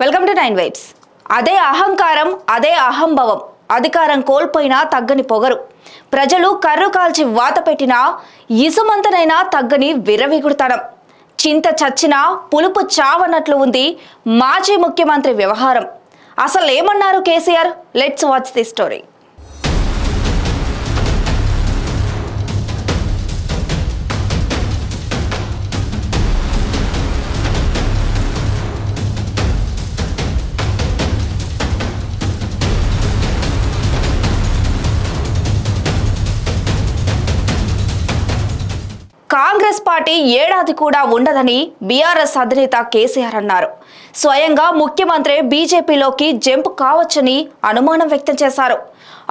Welcome to 9 vibes. అదే అహంకారం, అదే అహంభవం. అధికారం కోల్పోయినా తగ్గని పొగరు. ప్రజలు కర్రు కాల్చి వాత పెట్టినా ఇసుమంతనైనా తగ్గని విర్రవీగుడుతనం. చింత చచ్చినా పులుపు చావనట్లు ఉంది మాజీ ముఖ్యమంత్రి వ్యవహారం. అసలు ఏమన్నారు KCR? Let's watch the story. Congress party ఏడాది కూడా ఉండదని బీఆర్ఎస్ అధినేత కేసీఆర్ అన్నారు. స్వయంగా ముఖ్యమంత్రి బీజేపీలోకి జంప్ కావచ్చని అనుమానం వ్యక్తం చేశారు.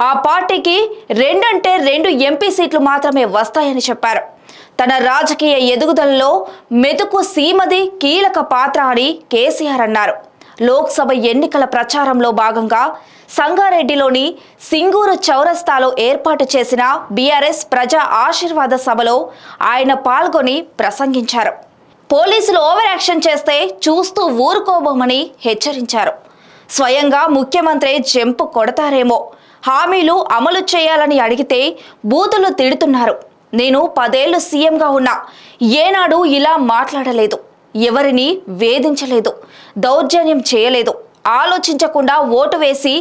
ఆ పార్టీకి 2 ఎంపీ సీట్లు మాత్రమే వస్తాయని చెప్పారు. తన రాజకీయ ఎదుగుదలలో మెతుకు సీమది కీలక పాత్ర అని కేసీఆర్ అన్నారు. లోక్సభ ఎన్నికల ప్రచారంలో భాగంగా సంగారెడ్డిలోని సింగూరు చౌరస్తాలో ఏర్పాటు చేసిన బీఆర్ఎస్ ప్రజా ఆశీర్వాద సభలో ఆయన పాల్గొని ప్రసంగించారు. పోలీసులు ఓవర్ యాక్షన్ చేస్తే చూస్తూ ఊరుకోబోమని హెచ్చరించారు. స్వయంగా ముఖ్యమంత్రి జంపు కొడతారేమో, హామీలు అమలు చేయాలని అడిగితే బూతులు తిడుతున్నారు. నేను 10 ఏళ్లు సీఎంగా ఉన్నా, ఏనాడు ఇలా మాట్లాడలేదు, ఎవరిని వేధించలేదు, దౌర్జన్యం చేయలేదు, ఆలోచించకుండా ఓటు వేసి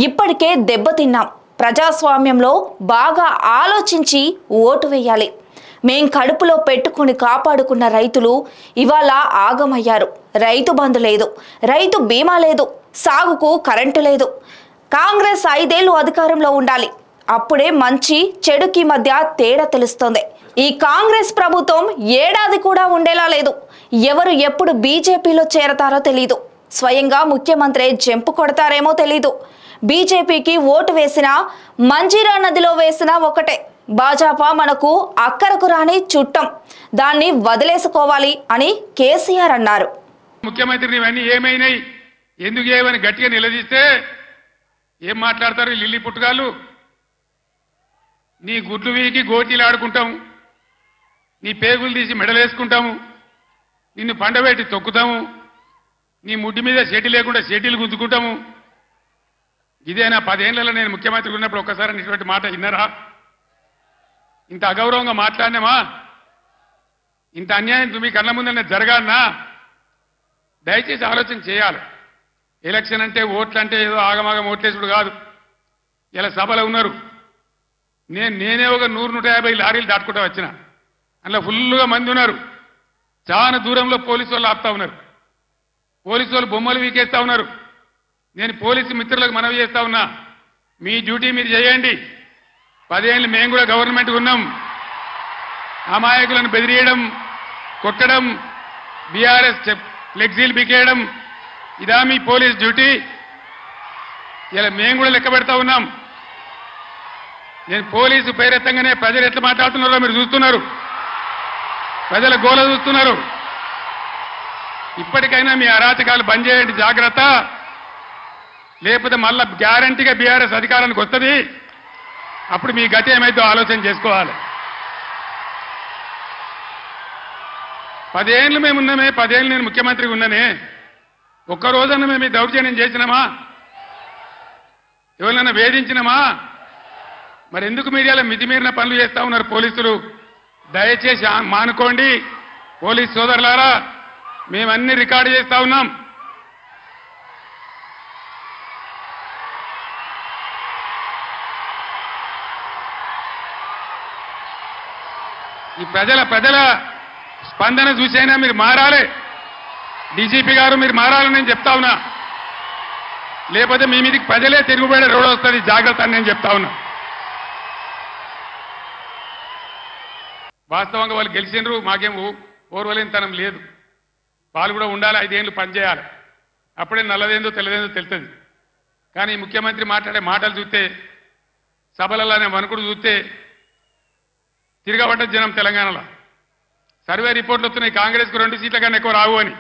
ఇప్పటికే దెబ్బతిన్నాం. ప్రజాస్వామ్యంలో బాగా ఆలోచించి ఓటు వేయాలి. మేం కడుపులో పెట్టుకుని కాపాడుకున్న రైతులు ఇవాళ ఆగమయ్యారు. రైతు బంధు లేదు, రైతు బీమా లేదు, సాగుకు కరెంటు లేదు. కాంగ్రెస్ 5 ఏళ్లు అధికారంలో ఉండాలి. అప్పుడే మంచి చెడుకి మధ్య తేడా తెలుస్తుంది. ఈ కాంగ్రెస్ ప్రభుత్వం ఏడాది కూడా ఉండేలా లేదు. ఎవరు ఎప్పుడు బీజేపీలో చేరతారో తెలీదు. స్వయంగా ముఖ్యమంత్రి జంపు కొడతారేమో తెలీదు. బీజేపీకి ఓటు వేసినా మంజీరా నదిలో వేసినా ఒకటే. భాజపా మనకు అక్కరకు రాని చుట్టం, దాన్ని వదిలేసుకోవాలి అని కేసీఆర్ అన్నారు. ముఖ్యమంత్రిని ఇవన్నీ ఏమైనాయి, ఎందుకు ఏమని గట్టిగా నిలదీస్తే ఏం మాట్లాడతారు లిల్లీ పుట్టుగాళ్ళు? నీ గుడ్లు వీకి గోటీలు ఆడుకుంటాము, నీ పేగులు తీసి మెడలేసుకుంటాము, నిన్ను పండబెట్టి తొక్కుతాము, నీ ముడ్డి మీద సెటి లేకుండా సెటిలు గుంజుకుంటాము. ఇదేనా 10 ఏళ్లలో నేను ముఖ్యమంత్రి ఉన్నప్పుడు ఒక్కసారి ఇటువంటి మాట విన్నారా? ఇంత అగౌరవంగా మాట్లాడినామా? ఇంత అన్యాయం మీ కళ్ళ ముందనే జరగాలనా? దయచేసి ఆలోచన చేయాలి. ఎలక్షన్ అంటే ఓట్లు అంటే ఏదో ఆగమాగం ఓట్లేసుడు కాదు. ఇలా సభలో ఉన్నారు, నేనే ఒక 100-150 లారీలు దాటుకుంటా వచ్చిన, అందులో ఫుల్గా మంది ఉన్నారు. చాలా దూరంలో పోలీసు వాళ్ళు ఆపుతా ఉన్నారు, పోలీసు వాళ్ళు బొమ్మలు వీకేస్తా ఉన్నారు. నేను పోలీసు మిత్రులకు మనవి చేస్తా ఉన్నా, మీ డ్యూటీ మీరు చేయండి. 10 ఏళ్ళు మేము కూడా గవర్నమెంట్ ఉన్నాం. అమాయకులను బెదిరియడం, కొట్టడం, బీఆర్ఎస్ ఫ్లెక్సీలు బికేయడం, ఇదా మీ పోలీస్ డ్యూటీ? ఇలా మేము కూడా లెక్క పెడతా ఉన్నాం. నేను పోలీసు పేరెత్తంగానే ప్రజలు ఎట్లా మాట్లాడుతున్నారో మీరు చూస్తున్నారు, ప్రజల గోల చూస్తున్నారు. ఇప్పటికైనా మీ అరాచకాలు బంద్ చేయండి, జాగ్రత్త. లేకపోతే మళ్ళా గ్యారంటీగా బీఆర్ఎస్ అధికారానికి వస్తుంది. అప్పుడు మీ గతి ఏమైతే ఆలోచన చేసుకోవాలి. 10 ఏళ్ళు మేము ఉన్నామే, 10 ఏళ్ళు నేను ముఖ్యమంత్రిగా ఉన్నానే, ఒక్కరోజన్నా మేము ఈ దౌర్జన్యం చేసినామా? ఎవరినైనా వేధించినామా? మరి ఎందుకు మీడియాలో మితిమీరిన పనులు చేస్తా ఉన్నారు పోలీసులు? దయచేసి మానుకోండి పోలీస్ సోదరులారా, మేమన్నీ రికార్డు చేస్తా ఉన్నాం. ఈ ప్రజల స్పందన చూసైనా మీరు మారాలి. డీజీపీ గారు మీరు మారాలని నేను చెప్తా ఉన్నా, లేకపోతే మీ మీదకి ప్రజలే తిరుగుబడే రోడ్ వస్తుంది, జాగ్రత్త అని నేను చెప్తా ఉన్నా. వాస్తవంగా వాళ్ళు గెలిచినరు, మాకేం ఓర్వలేనితనం లేదు. వాళ్ళు కూడా ఉండాలి, 5 ఏళ్ళు పనిచేయాలి. అప్పుడే నల్లదేందో తెల్లదేందో తెలుస్తుంది. కానీ ముఖ్యమంత్రి మాట్లాడే మాటలు చూస్తే, సభలలోనే వణుకుడు చూస్తే తిరగబడ్డ జనం తెలంగాణలో. సర్వే రిపోర్ట్లు వస్తున్నాయి, కాంగ్రెస్కు 2 సీట్ల కన్నా ఎక్కువ రావు అని.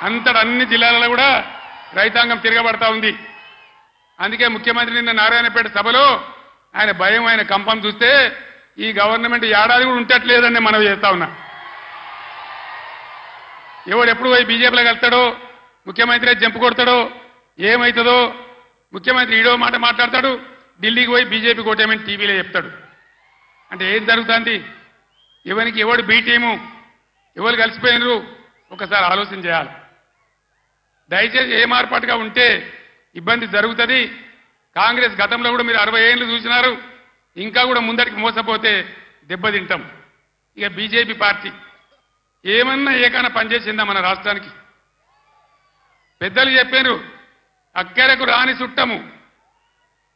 అంతటా అన్ని జిల్లాలలో కూడా రైతాంగం తిరగబడతా ఉంది. అందుకే ముఖ్యమంత్రి నిన్న నారాయణపేట సభలో ఆయన భయం, ఆయన కంపం చూస్తే ఈ గవర్నమెంట్ ఏడాది కూడా ఉంటట్లేదని మనవి చేస్తా ఉన్నా. ఎవడు ఎప్పుడు పోయి బీజేపీలో కలుస్తాడో, ముఖ్యమంత్రి జంపు కొడతాడో ఏమవుతుందో ముఖ్యమంత్రి ఈడో మాట మాట్లాడతాడు, ఢిల్లీకి పోయి బీజేపీ కోటేమని టీవీలో చెప్తాడు. అంటే ఏం జరుగుతుంది? ఎవరికి ఎవడు బీ టీము, ఎవరు కలిసిపోయినరు ఒకసారి ఆలోచన చేయాలి. దయచేసి ఏ మార్పాటుగా ఉంటే ఇబ్బంది జరుగుతుంది. కాంగ్రెస్ గతంలో కూడా మీరు 60 ఏళ్ళు చూసినారు, ఇంకా కూడా ముందటికి మోసపోతే దెబ్బతింటాం. ఇక బీజేపీ పార్టీ ఏమన్నా ఏకైనా పనిచేసిందా మన రాష్ట్రానికి? పెద్దలు చెప్పారు, అక్కరకు రాని చుట్టము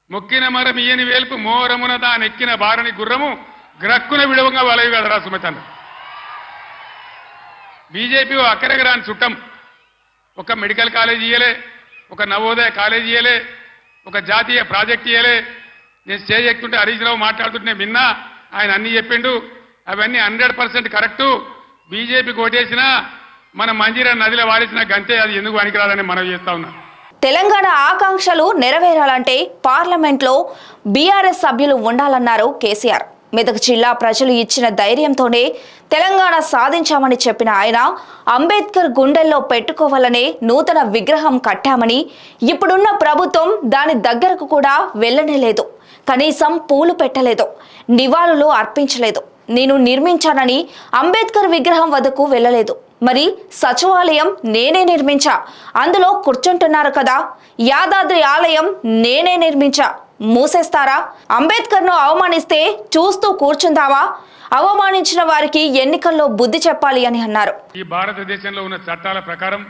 మొక్కిన మరం ఇయ్యని వేల్పు మోరమున దానెక్కిన బారని గుర్రము గ్రక్కున విడవంగా వలవి కదరా సుమతన్న. బీజేపీ అక్కరకు రాని చుట్టం. ఒక మెడికల్ కాలేజ్ ఇయ్యలే, ఒక నవోదయ కాలేజ్ ఇయ్యలే, ఒక జాతీయ ప్రాజెక్ట్ ఇయ్యలే. నేను స్టేజ్ ఎక్కుతుంటే హరీష్ రావు మాట్లాడుతుంటే విన్నా, ఆయన అన్ని చెప్పిండు. అవన్నీ 100% కరెక్టు. బీజేపీకి ఓటేసినా మన మంజీరా నదిలో వాడిసిన గంతే, అది ఎందుకు పనికిరాదని మనం చేస్తా ఉన్నాం. తెలంగాణ ఆకాంక్షలు నెరవేరాలంటే పార్లమెంట్లో బీఆర్ఎస్ సభ్యులు ఉండాలన్నారు కేసీఆర్. మెదక్ జిల్లా ప్రజలు ఇచ్చిన ధైర్యంతోనే తెలంగాణ సాధించామని చెప్పిన ఆయన, అంబేద్కర్ గుండెల్లో పెట్టుకోవాలనే నూతన విగ్రహం కట్టామని, ఇప్పుడున్న ప్రభుత్వం దాని దగ్గరకు కూడా వెళ్ళనేలేదు, కనీసం పూలు పెట్టలేదు, నివాళులు అర్పించలేదు. నేను నిర్మించానని అంబేద్కర్ విగ్రహం వద్దకు వెళ్ళలేదు. మరి సచివాలయం నేనే నిర్మించా, అందులో కూర్చుంటున్నారు కదా, యాదాద్రి ఆలయం నేనే నిర్మించా, మూసేస్తారా? అంబేద్కర్ను అవమానిస్తే చూస్తూ కూర్చుందావా? అవమానించిన వారికి ఎన్నికల్లో బుద్ధి చెప్పాలి అని అన్నారు. ఈ భారతదేశంలో ఉన్న చట్టాల ప్రకారం,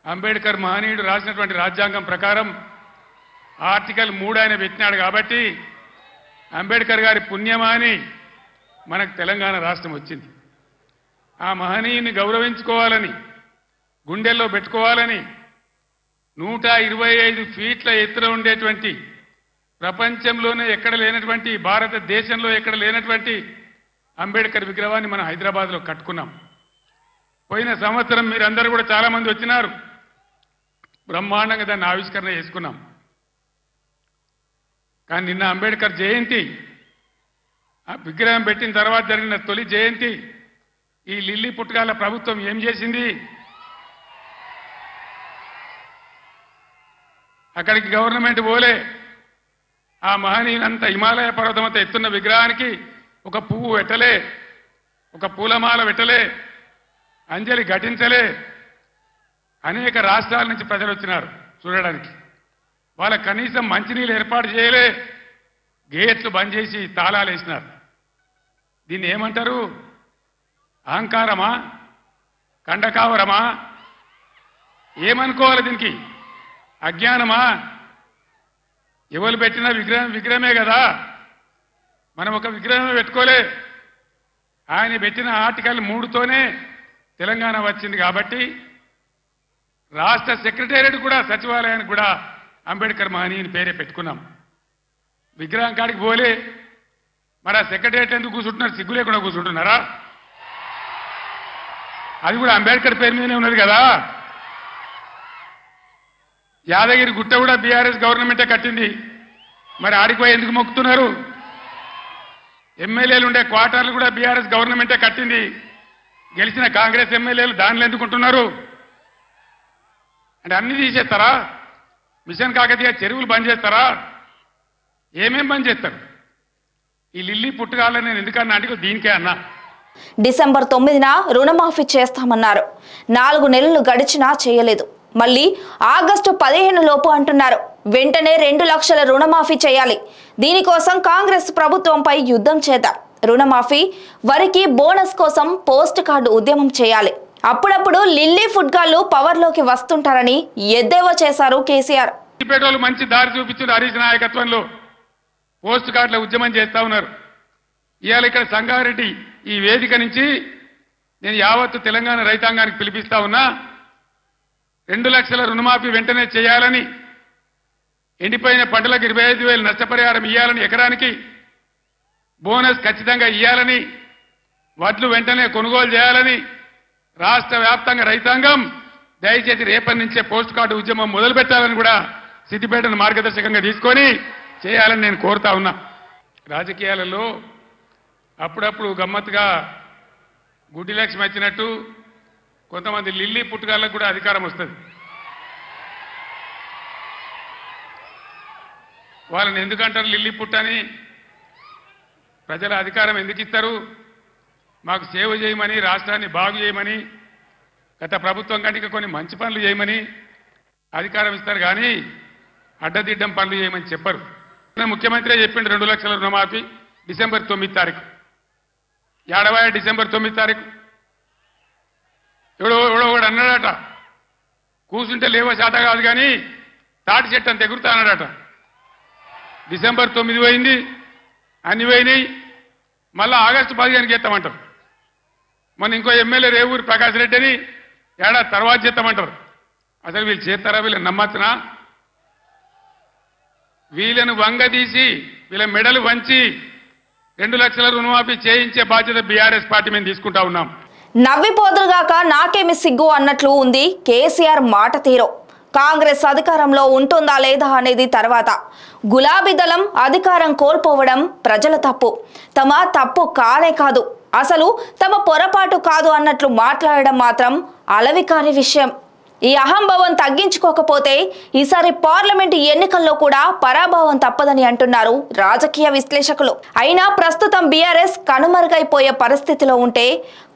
అంబేద్కర్ మహనీయుడు రాసినటువంటి రాజ్యాంగం ప్రకారం ఆర్టికల్ 3 ఆయన పెట్టినాడు కాబట్టి అంబేద్కర్ గారి పుణ్యమాని మనకు తెలంగాణ రాష్ట్రం వచ్చింది. ఆ మహనీయుని గౌరవించుకోవాలని, గుండెల్లో పెట్టుకోవాలని 125 ఫీట్ల ఎత్తున ఉండేటువంటి, ప్రపంచంలోనే ఎక్కడ లేనటువంటి, భారతదేశంలో ఎక్కడ లేనటువంటి అంబేద్కర్ విగ్రహాన్ని మనం హైదరాబాద్లో కట్టుకున్నాం. పోయిన సంవత్సరం మీరందరూ కూడా చాలా మంది వచ్చినారు, బ్రహ్మాండంగా దాన్ని ఆవిష్కరణ చేసుకున్నాం. కానీ నిన్న అంబేద్కర్ జయంతి, ఆ విగ్రహం పెట్టిన తర్వాత జరిగిన తొలి జయంతి, ఈ లిల్లీ పుట్టగాల ప్రభుత్వం ఏం చేసింది? అక్కడికి గవర్నమెంట్ పోలే. ఆ మహనీయులంతా హిమాలయ పర్వతం అంతా ఎత్తున్న విగ్రహానికి ఒక పువ్వు పెట్టలే, ఒక పూలమాల పెట్టలే, అంజలి ఘటించలే. అనేక రాష్ట్రాల నుంచి ప్రజలు వచ్చినారు చూడడానికి. వాళ్ళ కనీసం మంచినీళ్ళు ఏర్పాటు చేయలే, గేట్లు బంద్ చేసి తాళాలు వేసినారు. దీన్ని ఏమంటారు? అహంకారమా? కండకావరమా? ఏమనుకోవాలి దీనికి? అజ్ఞానమా? ఎవరు పెట్టిన విగ్రహమే కదా, మనం ఒక విగ్రహమే పెట్టుకోలే. ఆయన పెట్టిన ఆర్టికల్ 3తోనే తెలంగాణ వచ్చింది కాబట్టి రాష్ట్ర సెక్రటేరియట్ కూడా, సచివాలయానికి కూడా అంబేద్కర్ మహనీయుని పేరే పెట్టుకున్నాం. విగ్రహం కాడికి పోలే. మరి ఆ సెక్రటేరియట్ ఎందుకు కూర్చుంటున్నారు? సిగ్గు లేకుండా కూర్చుంటున్నారా? అది కూడా అంబేద్కర్ పేరు మీదనే ఉన్నది కదా. యాదగిరి గుట్ట కూడా బీఆర్ఎస్ గవర్నమెంటే కట్టింది. మరి ఆడికి పోయి ఎందుకు మొక్కుతున్నారు? ఎమ్మెల్యేలు ఉండే క్వార్టర్లు కూడా బీఆర్ఎస్ గవర్నమెంటే కట్టింది. గెలిచిన కాంగ్రెస్ ఎమ్మెల్యేలు దానిలో ఎందుకుంటున్నారు? అంటే అన్ని తీసేస్తారా? మిషన్ కాకతీయ చెరువులు బంద్ చేస్తారా? ఏమేం బంద్ చేస్తారు? ఈ లిల్లీ పుట్టుగాలని నేను ఎందుకన్నా అంటే దీనికే అన్నా. డిసెంబర్ 9న రుణమాఫీ చేస్తామన్నారు. 4 నెలలు గడిచినా చేయలేదు. మళ్ళీ ఆగస్టు 15 లోపు అంటున్నారు. వెంటనే 2 లక్షల రుణమాఫీ చేయాలి. దీనికోసం కాంగ్రెస్ ప్రభుత్వంపై యుద్ధం చేద్దాం. రుణమాఫీ, వరికి బోనస్ కోసం పోస్ట్ కార్డు ఉద్యమం చేయాలి. అప్పుడప్పుడు లిల్లీ ఫుడ్గాళ్లు పవర్లోకి వస్తుంటారని ఎద్దేవో చేశారు కేసీఆర్. మంచి దారి చూపించిన హరీష్ నాయకత్వంలో పోస్ట్ కార్డుల ఉద్యమం చేస్తా ఉన్నారు. ఇవాళ ఇక్కడ సంగారెడ్డి ఈ వేదిక నుంచి నేను యావత్తు తెలంగాణ రైతాంగానికి పిలిపిస్తా ఉన్నా. 2 లక్షల రుణమాఫీ వెంటనే చేయాలని, ఎండిపోయిన పంటలకు 25,000 నష్టపరిహారం ఇవ్వాలని, ఎకరానికి బోనస్ ఖచ్చితంగా ఇవ్వాలని, వడ్లు వెంటనే కొనుగోలు చేయాలని రాష్ట్ర వ్యాప్తంగా రైతాంగం దయచేసి రేపటి నుంచే పోస్ట్ కార్డు ఉద్యమం మొదలు పెట్టాలని కూడా సిద్దిపేటను మార్గదర్శకంగా తీసుకొని చేయాలని నేను కోరుతా ఉన్నా. రాజకీయాలలో అప్పుడప్పుడు గమ్మత్తుగా గుడ్డి లక్ష్మి వచ్చినట్టు కొంతమంది లిల్లీ పుట్టుగాళ్ళకు కూడా అధికారం వస్తుంది. వాళ్ళని ఎందుకంటారు లిల్లీ పుట్టని? ప్రజల అధికారం ఎందుకు ఇస్తారు? మాకు సేవ చేయమని, రాష్ట్రాన్ని బాగు చేయమని, గత ప్రభుత్వం కంటే కొన్ని మంచి పనులు చేయమని అధికారం ఇస్తారు కానీ అడ్డదిడ్డం పనులు చేయమని చెప్పరు. ముఖ్యమంత్రి చెప్పిండు 2 లక్షల రుణమాఫీ డిసెంబర్ 9 తారీఖు. ఏడవాయ డిసెంబర్ 9 తారీఖు ఎవడో కూడా అన్నాడట, కూర్చుంటే లేవో శాత కాదు కానీ తాటి చెట్టు అంత ఎగురుతా అన్నాడట. డిసెంబర్ 9 పోయింది, అన్ని పోయినాయి. మళ్ళా ఆగస్టు 15కి చేస్తామంటారు. మొన్న ఇంకో ఎమ్మెల్యే రేవూరి ప్రకాష్ రెడ్డి అని ఏడాది తర్వాత చేస్తామంటారు. అసలు వీళ్ళు చేస్తారా? వీళ్ళని నమ్మచ్చునా? వీళ్ళను వంగదీసి వీళ్ళ మెడలు వంచి 2 లక్షల రుణమాఫీ చేయించే బాధ్యత బీఆర్ఎస్ పార్టీ మేము తీసుకుంటా ఉన్నాం. నవ్విపోదురుగాక నాకేమి సిగ్గు అన్నట్లు ఉంది కేసీఆర్ మాట తీరు. కాంగ్రెస్ అధికారంలో ఉంటుందా లేదా అనేది తర్వాత. గులాబీ దళం అధికారం కోల్పోవడం ప్రజల తప్పు, తమ తప్పు కానే కాదు, అసలు తమ పొరపాటు కాదు అన్నట్లు మాట్లాడడం మాత్రం అలవికాని విషయం. ఈ అహంభావం తగ్గించుకోకపోతే ఈసారి పార్లమెంటు ఎన్నికల్లో కూడా పరాభవం తప్పదని అంటున్నారు రాజకీయ విశ్లేషకులు. అయినా ప్రస్తుతం బీఆర్ఎస్ కనుమరుగైపోయే పరిస్థితిలో ఉంటే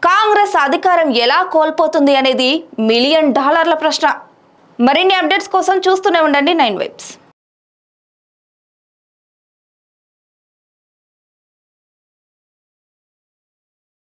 కాంగ్రెస్ అధికారం ఎలా కోల్పోతుంది అనేది $1 మిలియన్ ప్రశ్న. మరిన్ని అప్డేట్స్ కోసం చూస్తూనే ఉండండి 9 వైబ్స్.